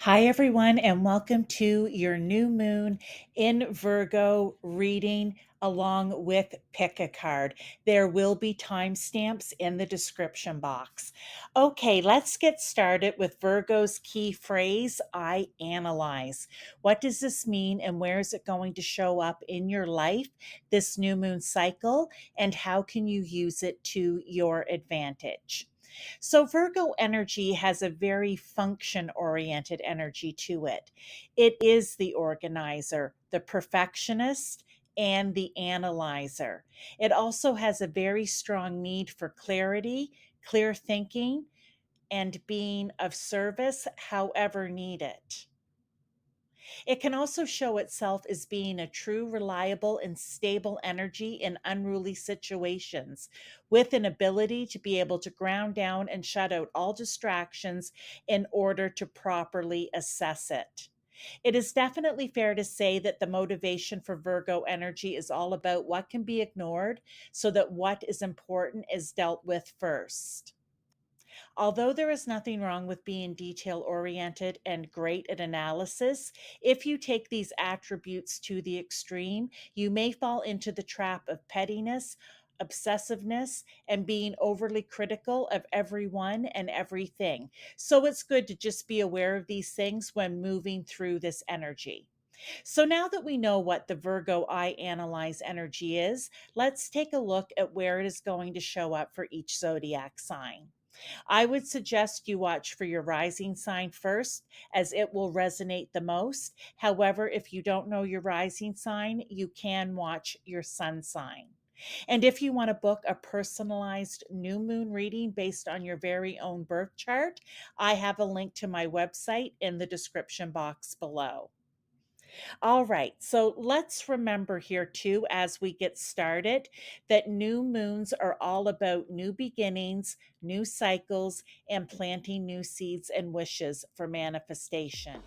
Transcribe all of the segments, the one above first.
Hi, everyone, and welcome to your new moon in Virgo reading along with Pick a Card. There will be timestamps in the description box. Okay, let's get started with Virgo's key phrase, I analyze. What does this mean, and where is it going to show up in your life this new moon cycle, and how can you use it to your advantage? So, Virgo energy has a very function oriented energy to it. It is the organizer, the perfectionist, and the analyzer. It also has a very strong need for clarity, clear thinking, and being of service however needed. It can also show itself as being a true, reliable, and stable energy in unruly situations, with an ability to be able to ground down and shut out all distractions in order to properly assess it. It is definitely fair to say that the motivation for Virgo energy is all about what can be ignored so that what is important is dealt with first. Although there is nothing wrong with being detail oriented and great at analysis, if you take these attributes to the extreme, you may fall into the trap of pettiness, obsessiveness, and being overly critical of everyone and everything. So it's good to just be aware of these things when moving through this energy. So now that we know what the Virgo I analyze energy is, let's take a look at where it is going to show up for each zodiac sign. I would suggest you watch for your rising sign first, as it will resonate the most. However, if you don't know your rising sign, you can watch your sun sign. And if you want to book a personalized new moon reading based on your very own birth chart, I have a link to my website in the description box below. All right, so let's remember here too, as we get started, that new moons are all about new beginnings, new cycles, and planting new seeds and wishes for manifestation.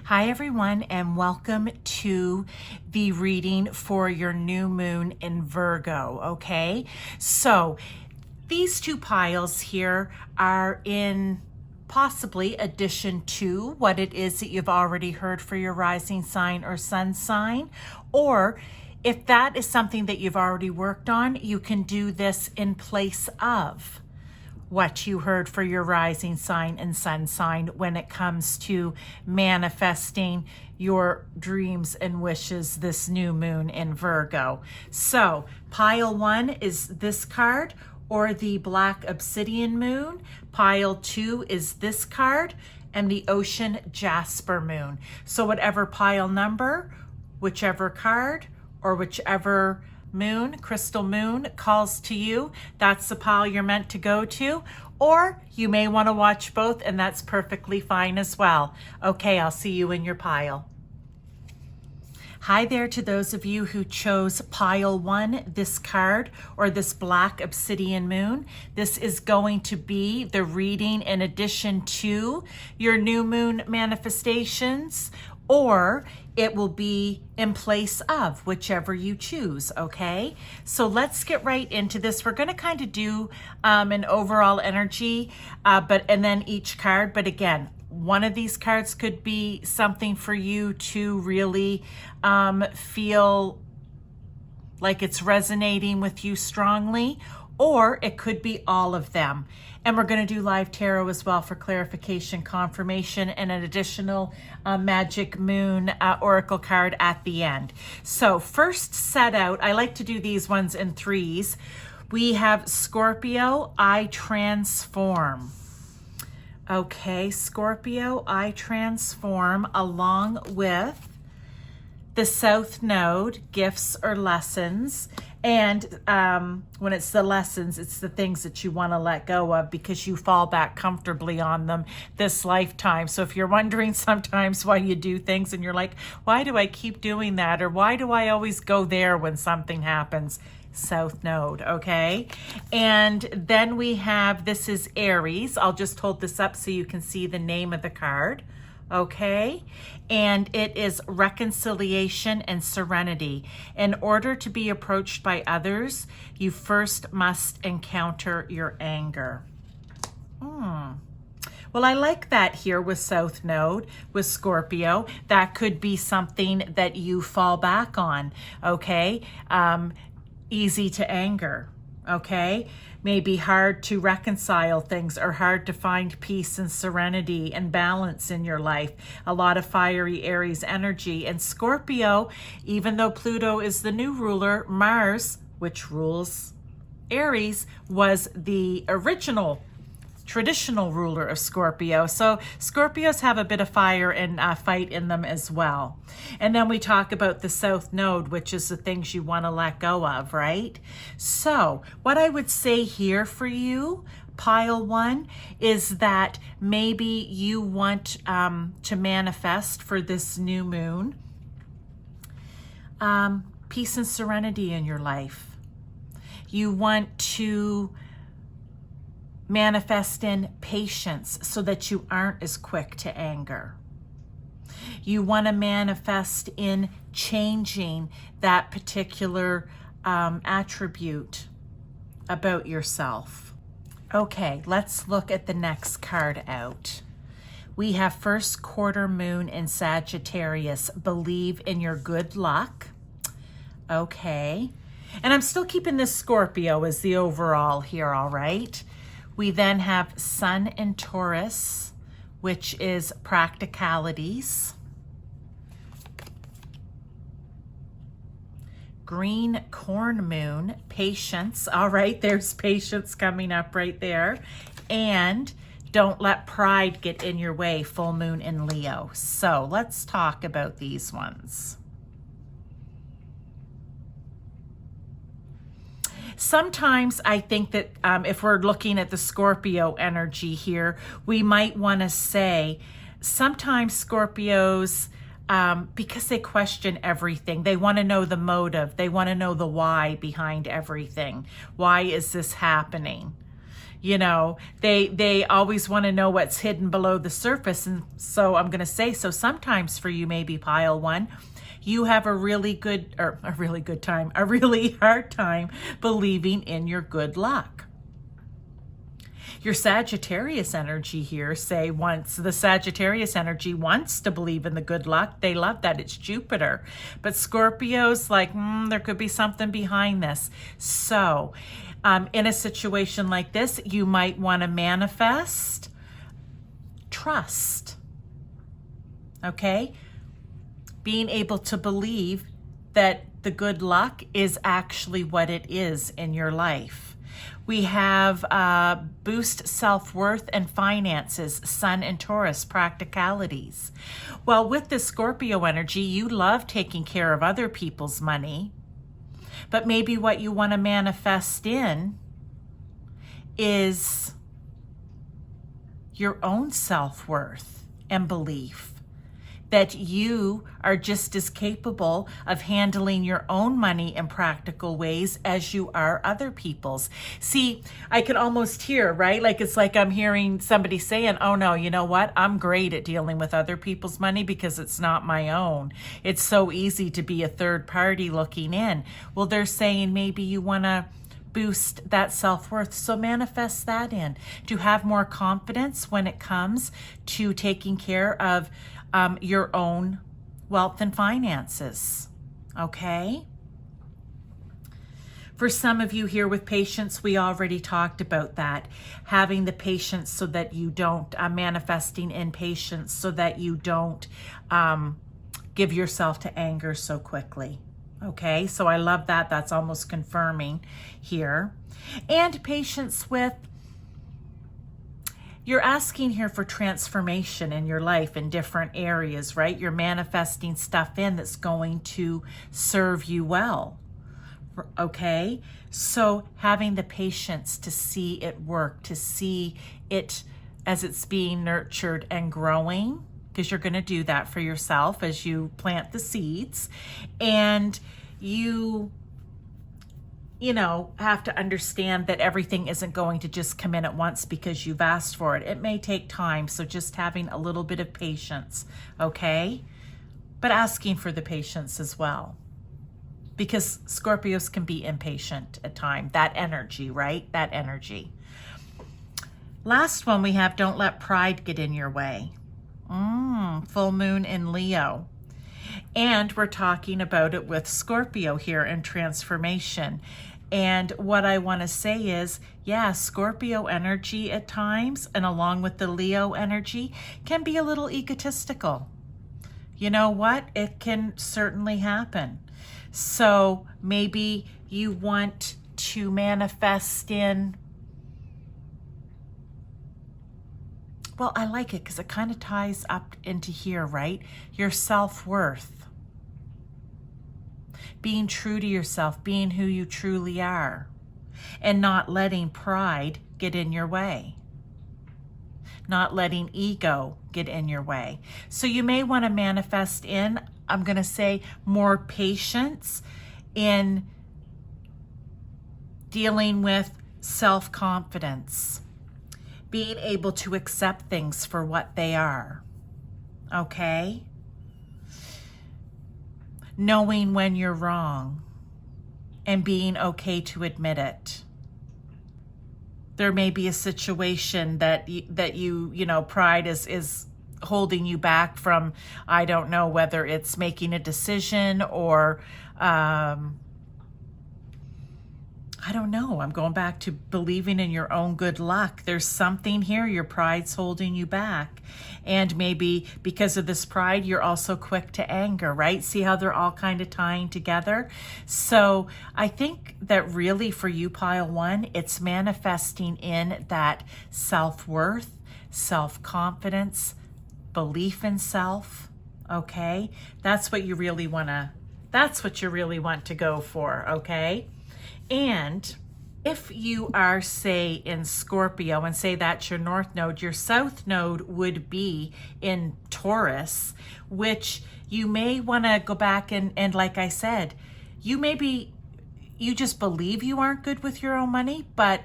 Hi everyone, and welcome to the reading for your new moon in Virgo, okay? So these two piles here are in possibly addition to what it is that you've already heard for your rising sign or sun sign, or if that is something that you've already worked on, you can do this in place of what you heard for your rising sign and sun sign when it comes to manifesting your dreams and wishes this new moon in Virgo. So pile 1 is this card, or the black obsidian moon. Pile 2 is this card, and the ocean Jasper moon. So whatever pile number, whichever card, or whichever moon, crystal moon calls to you, that's the pile you're meant to go to. Or you may want to watch both, and that's perfectly fine as well. Okay, I'll see you in your pile. Hi there to those of you who chose pile 1, this card, or this black obsidian moon. This is going to be the reading in addition to your new moon manifestations, or it will be in place of, whichever you choose, okay? So let's get right into this. We're gonna kind of do an overall energy, and then each card, but again, one of these cards could be something for you to really feel like it's resonating with you strongly, or it could be all of them. And we're going to do live tarot as well for clarification, confirmation, and an additional magic moon oracle card at the end. So first set out, I like to do these ones in threes. We have Scorpio, I transform. Okay, Scorpio, I transform, along with the South Node, gifts or lessons. And when it's the lessons, it's the things that you want to let go of because you fall back comfortably on them this lifetime. So if you're wondering sometimes why you do things and you're like, why do I keep doing that? Or why do I always go there when something happens? South Node, okay? And then we have, this is Aries. I'll just hold this up so you can see the name of the card. Okay, and it is reconciliation and serenity. In order to be approached by others, you first must encounter your anger. Well, I like that here with South Node, with Scorpio. That could be something that you fall back on, okay? Easy to anger, okay? Maybe hard to reconcile things, or hard to find peace and serenity and balance in your life. A lot of fiery Aries energy. And Scorpio, even though Pluto is the new ruler, Mars, which rules Aries, was the original traditional ruler of Scorpio. So Scorpios have a bit of fire and fight in them as well. And then we talk about the South Node, which is the things you want to let go of, right? So what I would say here for you, pile 1, is that maybe you want to manifest for this new moon peace and serenity in your life. You want to manifest in patience so that you aren't as quick to anger. You want to manifest in changing that particular attribute about yourself. Okay, let's look at the next card out. We have first quarter moon in Sagittarius. Believe in your good luck. Okay, and I'm still keeping this Scorpio as the overall here, all right? We then have Sun in Taurus, which is practicalities. Green corn moon, patience. All right, there's patience coming up right there. And don't let pride get in your way, full moon in Leo. So let's talk about these ones. Sometimes I think that if we're looking at the Scorpio energy here, we might want to say sometimes Scorpios, because they question everything, they want to know the motive, they want to know the why behind everything. Why is this happening? You know, they always want to know what's hidden below the surface. And so I'm going to say, so sometimes for you, maybe pile one, you have a really hard time believing in your good luck. Your Sagittarius energy here, say once the Sagittarius energy wants to believe in the good luck, they love that, it's Jupiter. But Scorpio's like, there could be something behind this. So in a situation like this, you might want to manifest trust, okay? Being able to believe that the good luck is actually what it is in your life. We have boost self-worth and finances, Sun and Taurus, practicalities. Well, with the Scorpio energy, you love taking care of other people's money, but maybe what you want to manifest in is your own self-worth and belief that you are just as capable of handling your own money in practical ways as you are other people's. See, I could almost hear, right? Like it's like I'm hearing somebody saying, oh no, you know what? I'm great at dealing with other people's money because it's not my own. It's so easy to be a third party looking in. Well, they're saying maybe you want to boost that self-worth. So manifest that in to have more confidence when it comes to taking care of your own wealth and finances, okay? For some of you here with patience, we already talked about that. Having the patience so that you don't, manifesting in patience so that you don't give yourself to anger so quickly, okay? So I love that. That's almost confirming here. And patience with, you're asking here for transformation in your life in different areas, right? You're manifesting stuff in that's going to serve you well, okay? So having the patience to see it work, to see it as it's being nurtured and growing, because you're going to do that for yourself as you plant the seeds. And you know, have to understand that everything isn't going to just come in at once because you've asked for it. It may take time, so just having a little bit of patience, okay? But asking for the patience as well, because Scorpios can be impatient at times. That energy, right? That energy. Last one we have, don't let pride get in your way. Full moon in Leo. And we're talking about it with Scorpio here in transformation. And what I want to say is, yeah, Scorpio energy at times, and along with the Leo energy, can be a little egotistical. You know what? It can certainly happen. So maybe you want to manifest in, well, I like it because it kind of ties up into here, right? Your self-worth. Being true to yourself, being who you truly are, and not letting pride get in your way. Not letting ego get in your way. So you may want to manifest in, I'm going to say, more patience in dealing with self-confidence. Being able to accept things for what they are, okay? Knowing when you're wrong and being okay to admit it. There may be a situation that you know, pride is holding you back from, I don't know, whether it's making a decision or, I don't know. I'm going back to believing in your own good luck. There's something here, your pride's holding you back. And maybe because of this pride, you're also quick to anger, right? See how they're all kind of tying together? So I think that really for you, pile one, it's manifesting in that self-worth, self-confidence, belief in self, okay? That's what you really want to go for, okay? And if you are, say, in Scorpio, and say that's your north node, your south node would be in Taurus, which you may want to go back and like I said, you just believe you aren't good with your own money, but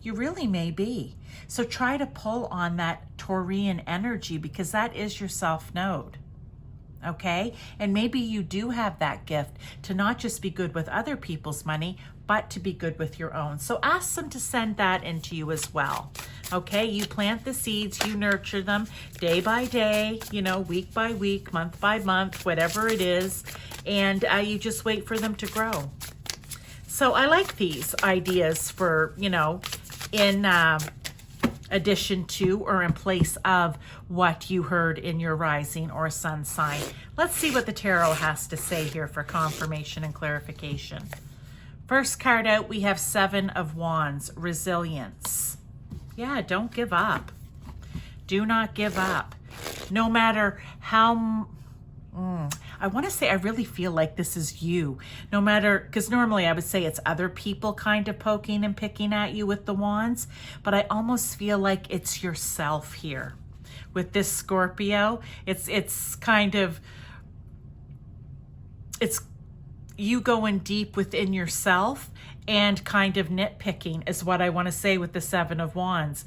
You really may be. So try to pull on that Taurian energy, because that is your self node. Okay? And maybe you do have that gift to not just be good with other people's money, but to be good with your own. So ask them to send that into you as well. Okay? You plant the seeds, you nurture them day by day, you know, week by week, month by month, whatever it is, and you just wait for them to grow. So I like these ideas for, you know, in addition to or in place of what you heard in your rising or sun sign. Let's see what the tarot has to say here for confirmation and clarification. First card out, we have Seven of Wands, resilience. Yeah, don't give up. Do not give up. No matter how... I want to say I really feel like this is you. No matter, because normally I would say it's other people kind of poking and picking at you with the wands, but I almost feel like it's yourself here. With this Scorpio, it's kind of, it's you going deep within yourself and kind of nitpicking is what I want to say with the Seven of Wands.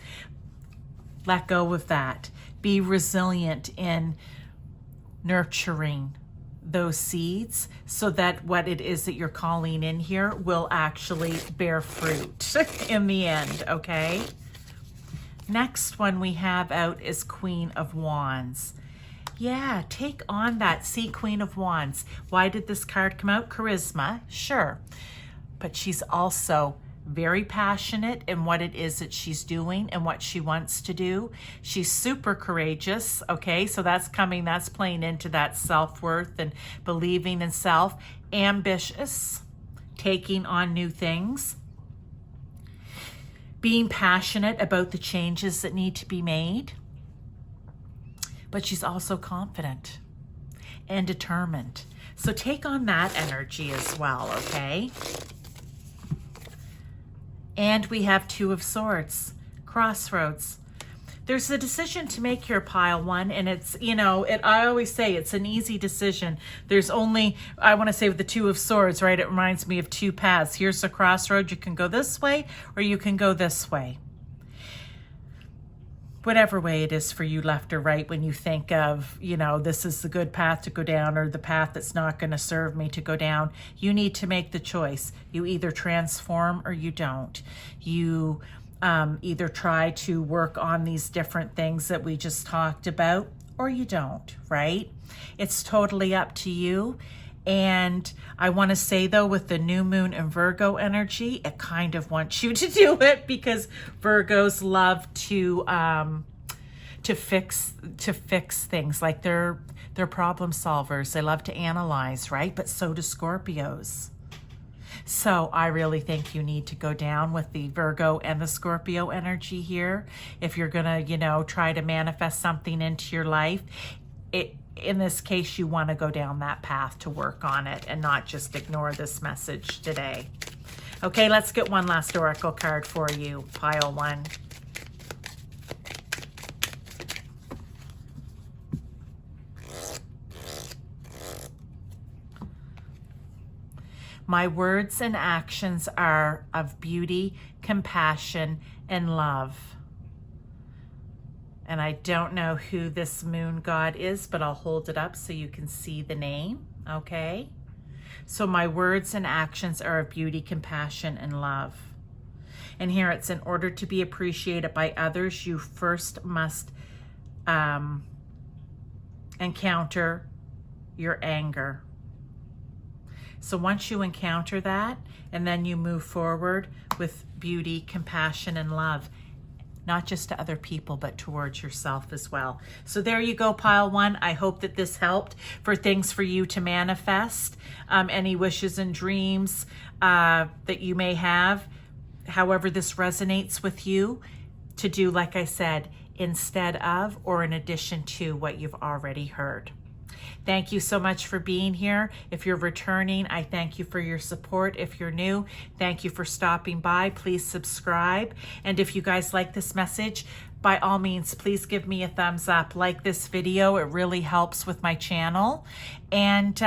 Let go of that. Be resilient in nurturing those seeds so that what it is that you're calling in here will actually bear fruit in the end, okay? Next one we have out is Queen of Wands. Yeah, take on that. See, Queen of Wands. Why did this card come out? Charisma, sure. But she's also very passionate in what it is that she's doing and what she wants to do. She's super courageous, okay? So that's playing into that self-worth and believing in self. Ambitious, taking on new things. Being passionate about the changes that need to be made. But she's also confident and determined. So take on that energy as well, okay? And we have Two of Swords, crossroads. There's a decision to make here, pile one, and it's, you know, I always say it's an easy decision. There's only, I want to say with the Two of Swords, right, it reminds me of two paths. Here's the crossroad. You can go this way or you can go this way. Whatever way it is for you, left or right, when you think of, you know, this is the good path to go down or the path that's not going to serve me to go down, you need to make the choice. You either transform or you don't. You either try to work on these different things that we just talked about or you don't, right? It's totally up to you. And I want to say, though, with the new moon and Virgo energy, it kind of wants you to do it because Virgos love to fix things. Like they're problem solvers. They love to analyze, right? But so do Scorpios. So I really think you need to go down with the Virgo and the Scorpio energy here. If you're going to, you know, try to manifest something into your life, in this case, you want to go down that path to work on it and not just ignore this message today. Okay, let's get one last oracle card for you, pile one. My words and actions are of beauty, compassion, and love. And I don't know who this moon god is, but I'll hold it up so you can see the name, okay? So my words and actions are of beauty, compassion, and love. And here it's, in order to be appreciated by others, you first must encounter your anger. So once you encounter that, and then you move forward with beauty, compassion, and love, not just to other people, but towards yourself as well. So there you go, pile one. I hope that this helped for things for you to manifest, any wishes and dreams that you may have, however this resonates with you, to do, like I said, instead of or in addition to what you've already heard. Thank you so much for being here. If you're returning, I thank you for your support. If you're new, thank you for stopping by. Please subscribe. And if you guys like this message, by all means, please give me a thumbs up. Like this video, it really helps with my channel. And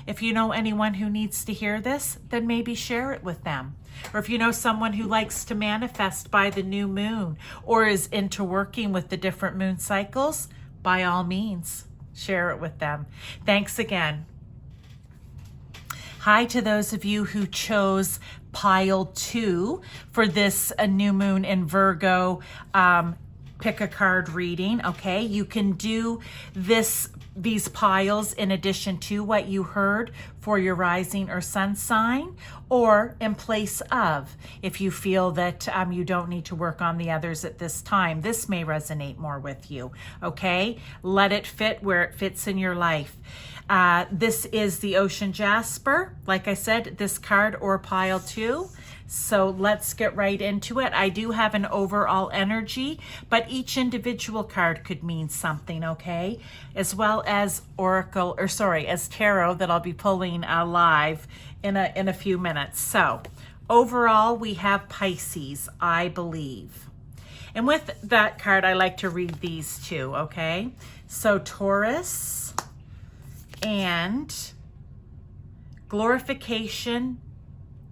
if you know anyone who needs to hear this, then maybe share it with them. Or if you know someone who likes to manifest by the new moon or is into working with the different moon cycles, by all means, share it with them. Thanks again. Hi to those of you who chose pile 2 for this new moon in Virgo pick a card reading. Okay, you can do these piles in addition to what you heard for your rising or sun sign, or in place of, if you feel that you don't need to work on the others at this time. This may resonate more with you. Okay, let it fit where it fits in your life. This is the Ocean Jasper, like I said, this card or pile 2. So let's get right into it. I do have an overall energy, but each individual card could mean something, okay? As well as as tarot that I'll be pulling live in a few minutes. So overall, we have Pisces, I believe. And with that card, I like to read these two, okay? So Taurus and glorification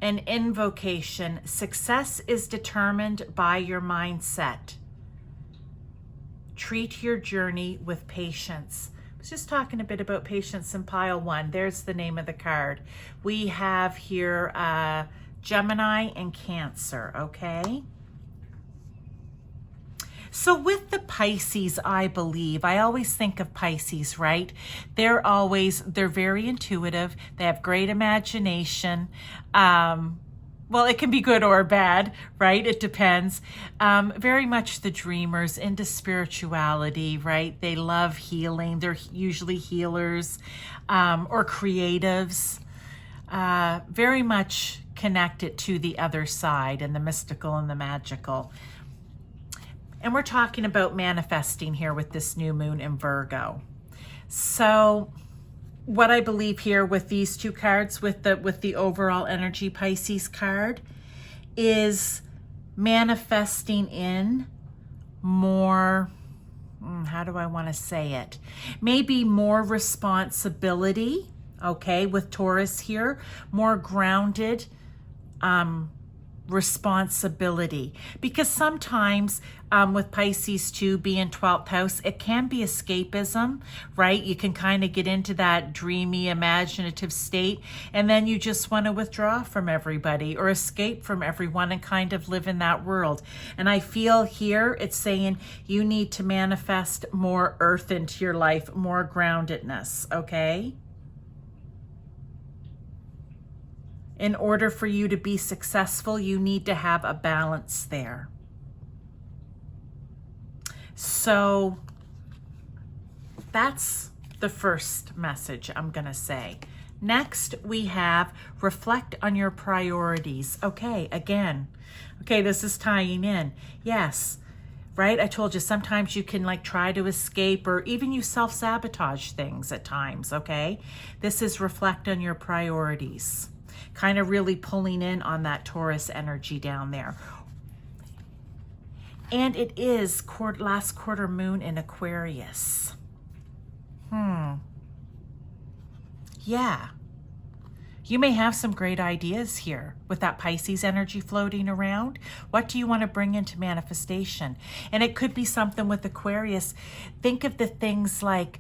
and invocation. Success is determined by your mindset. Treat your journey with patience. I was just talking a bit about patience in pile 1. There's the name of the card. We have here Gemini and Cancer, okay? So with the Pisces, I believe, I always think of Pisces, right? They're very intuitive. They have great imagination. Well, it can be good or bad, right? It depends. Very much the dreamers, into spirituality, right? They love healing. They're usually healers or creatives. Very much connected to the other side and the mystical and the magical. And we're talking about manifesting here with this new moon in Virgo. So what I believe here with these two cards, with the overall energy Pisces card, is manifesting in more, how do I want to say it? Maybe more responsibility, okay, with Taurus here, more grounded responsibility. Because sometimes with Pisces too, being 12th house, it can be escapism, right? You can kind of get into that dreamy, imaginative state, and then you just want to withdraw from everybody or escape from everyone and kind of live in that world. And I feel here it's saying you need to manifest more earth into your life, more groundedness, okay? In order for you to be successful, you need to have a balance there. So that's the first message I'm going to say. Next, we have reflect on your priorities. Okay, again. Okay, this is tying in. Yes, right? I told you sometimes you can try to escape, or even you self-sabotage things at times, okay? This is reflect on your priorities. Kind of really pulling in on that Taurus energy down there. And it is last quarter moon in Aquarius. Yeah. You may have some great ideas here with that Pisces energy floating around. What do you want to bring into manifestation? And it could be something with Aquarius. Think of the things like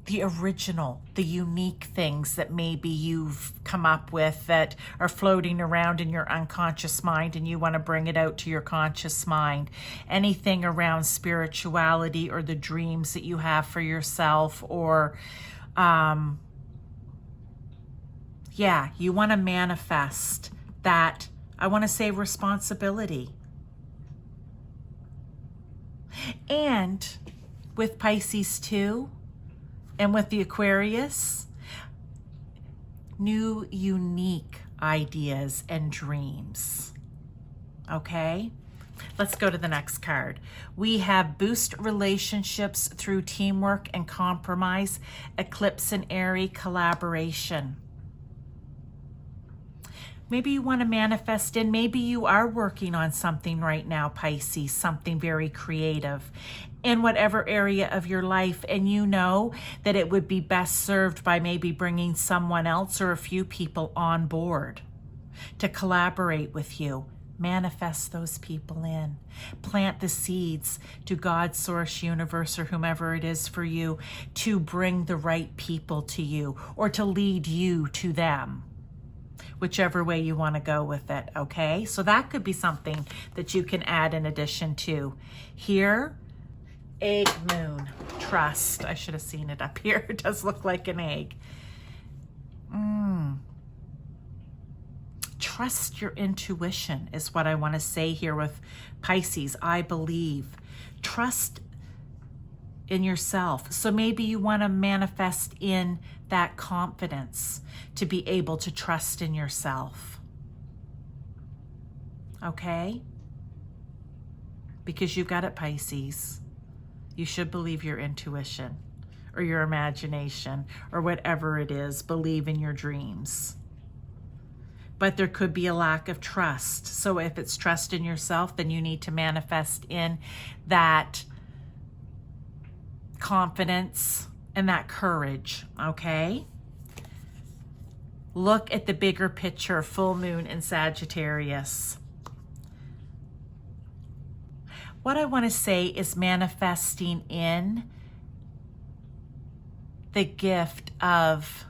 the original, the unique things that maybe you've come up with that are floating around in your unconscious mind and you want to bring it out to your conscious mind. Anything around spirituality or the dreams that you have for yourself, or yeah, you want to manifest that, I want to say, responsibility. And with Pisces too, and with the Aquarius, new unique ideas and dreams. Okay, let's go to the next card. We have boost relationships through teamwork and compromise, eclipse and Aries collaboration. Maybe you want to manifest in, maybe you are working on something right now, Pisces, something very creative in whatever area of your life, and you know that it would be best served by maybe bringing someone else or a few people on board to collaborate with you. Manifest those people in. Plant the seeds to God, Source, Universe, or whomever it is for you to bring the right people to you or to lead you to them. Whichever way you want to go with it, okay? So that could be something that you can add in addition to. Here, egg moon, trust. I should have seen it up here. It does look like an egg. Trust your intuition is what I want to say here with Pisces. I believe. Trust in yourself. So maybe you want to manifest in that confidence to be able to trust in yourself. Okay? Because you got it, Pisces. You should believe your intuition or your imagination or whatever it is. Believe in your dreams. But there could be a lack of trust. So if it's trust in yourself, then you need to manifest in that confidence and that courage, okay? Look at the bigger picture, full moon in Sagittarius. What I want to say is manifesting in the gift of,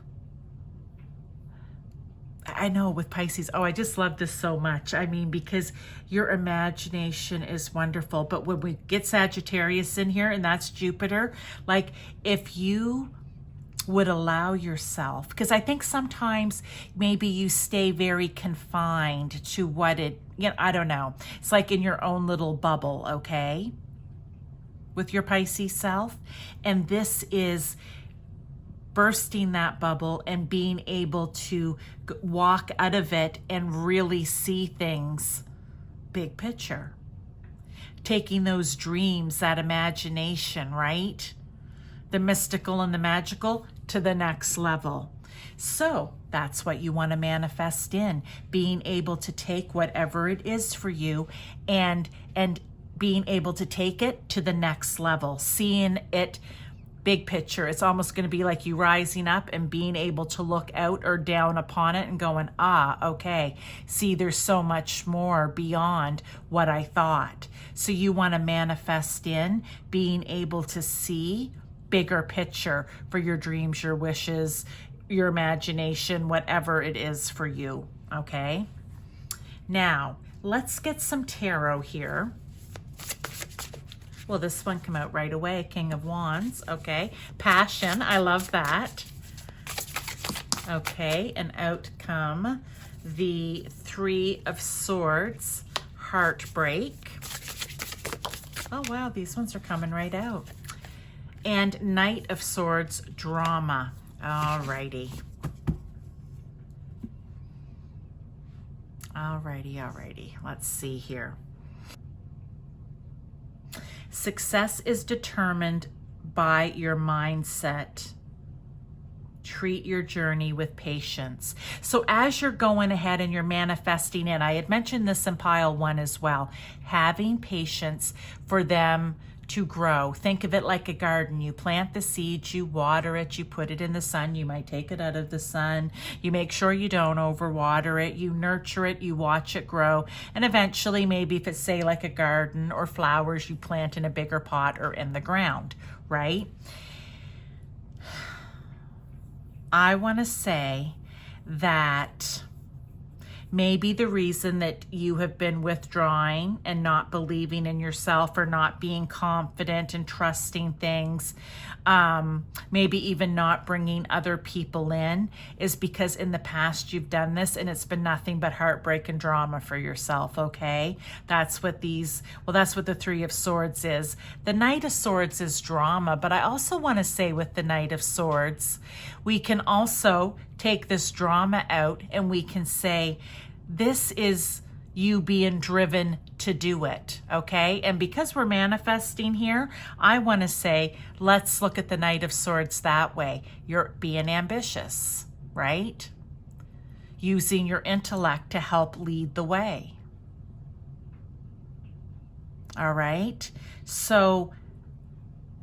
I know with Pisces, oh, I just love this so much. I mean, because your imagination is wonderful. But when we get Sagittarius in here, and that's Jupiter, like if you would allow yourself, because I think sometimes maybe you stay very confined to what it, you know, I don't know. It's like in your own little bubble, okay? With your Pisces self. And this is bursting that bubble and being able to walk out of it and really see things big picture. Taking those dreams, that imagination, right? The mystical and the magical to the next level. So that's what you want to manifest in, being able to take whatever it is for you and being able to take it to the next level, seeing it big picture. It's almost going to be like you rising up and being able to look out or down upon it and going, okay, see, there's so much more beyond what I thought. So you want to manifest in being able to see bigger picture for your dreams, your wishes, your imagination, whatever it is for you, okay? Now, let's get some tarot here. Well, this one came out right away, King of Wands, okay. Passion, I love that. Okay, and out come the Three of Swords, Heartbreak. Oh, wow, these ones are coming right out. And Knight of Swords, Drama. Alrighty. Alrighty. Let's see here. Success is determined by your mindset. Treat your journey with patience. So as you're going ahead and you're manifesting in, I had mentioned this in pile 1 as well, having patience for them to grow. Think of it like a garden. You plant the seeds, you water it, you put it in the sun. You might take it out of the sun. You make sure you don't overwater it. You nurture it, you watch it grow. And eventually, maybe if it's say like a garden or flowers, you plant in a bigger pot or in the ground, right? I want to say that maybe the reason that you have been withdrawing and not believing in yourself or not being confident and trusting things, maybe even not bringing other people in, is because in the past you've done this and it's been nothing but heartbreak and drama for yourself, okay? That's what that's what the Three of Swords is. The Knight of Swords is drama, but I also want to say with the Knight of Swords, we can also take this drama out and we can say, this is you being driven to do it, okay? And because we're manifesting here, I want to say, let's look at the Knight of Swords that way. You're being ambitious, right? using your intellect to help lead the way. All right, so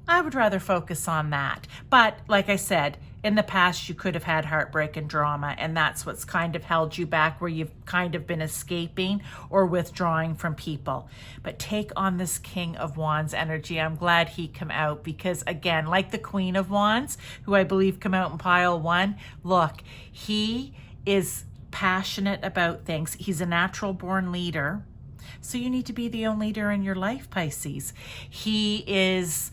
I would rather focus on that. But like I said, in the past, you could have had heartbreak and drama, and that's what's kind of held you back, where you've kind of been escaping or withdrawing from people. But take on this King of Wands energy. I'm glad he come out, because again, like the Queen of Wands, who I believe come out in pile 1, look, he is passionate about things. He's a natural born leader. So you need to be the own leader in your life, Pisces. He is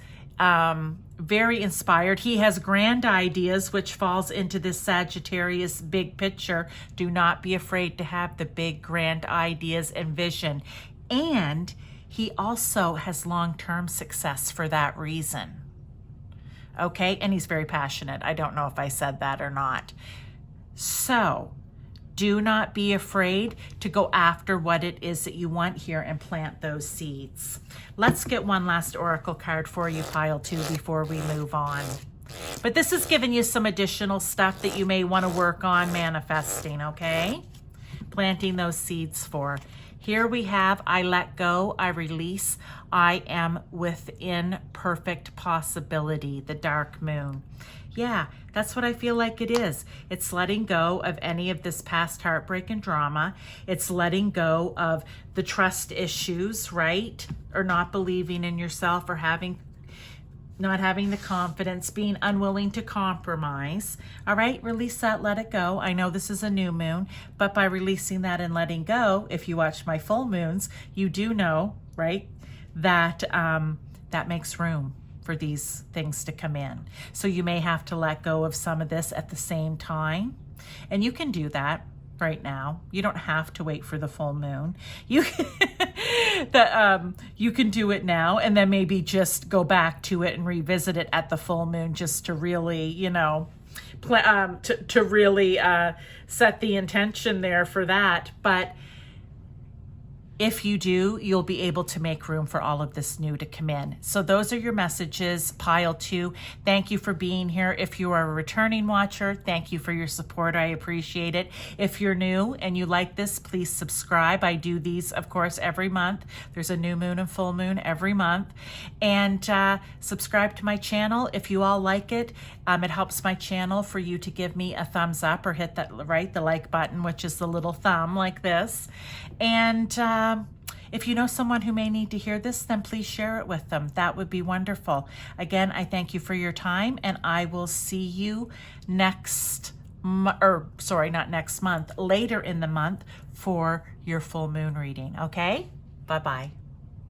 very inspired. He has grand ideas, which falls into this Sagittarius big picture. Do not be afraid to have the big grand ideas and vision. And he also has long-term success for that reason. Okay, and he's very passionate. I don't know if I said that or not. So do not be afraid to go after what it is that you want here and plant those seeds. Let's get one last oracle card for you, pile 2, before we move on. But this is giving you some additional stuff that you may want to work on manifesting, okay? Planting those seeds for. Here we have, I let go, I release, I am within perfect possibility, the dark moon. Yeah, that's what I feel like it is. It's letting go of any of this past heartbreak and drama. It's letting go of the trust issues, right? Or not believing in yourself, or not having the confidence, being unwilling to compromise. All right, release that, let it go. I know this is a new moon, but by releasing that and letting go, if you watch my full moons, you do know, right, that that makes room for these things to come in. So you may have to let go of some of this at the same time. And you can do that right now. You don't have to wait for the full moon. You can, you can do it now, and then maybe just go back to it and revisit it at the full moon, just to really, you know, to really set the intention there for that. But if you do, you'll be able to make room for all of this new to come in. So those are your messages, pile 2. Thank you for being here. If you are a returning watcher, thank you for your support. I appreciate it. If you're new and you like this, please subscribe. I do these, of course, every month. There's a new moon and full moon every month. And subscribe to my channel if you all like it. It helps my channel for you to give me a thumbs up, or hit that, right, the like button, which is the little thumb like this. And if you know someone who may need to hear this, then please share it with them. That would be wonderful. Again, I thank you for your time, and I will see you later in the month for your full moon reading. Okay? Bye-bye.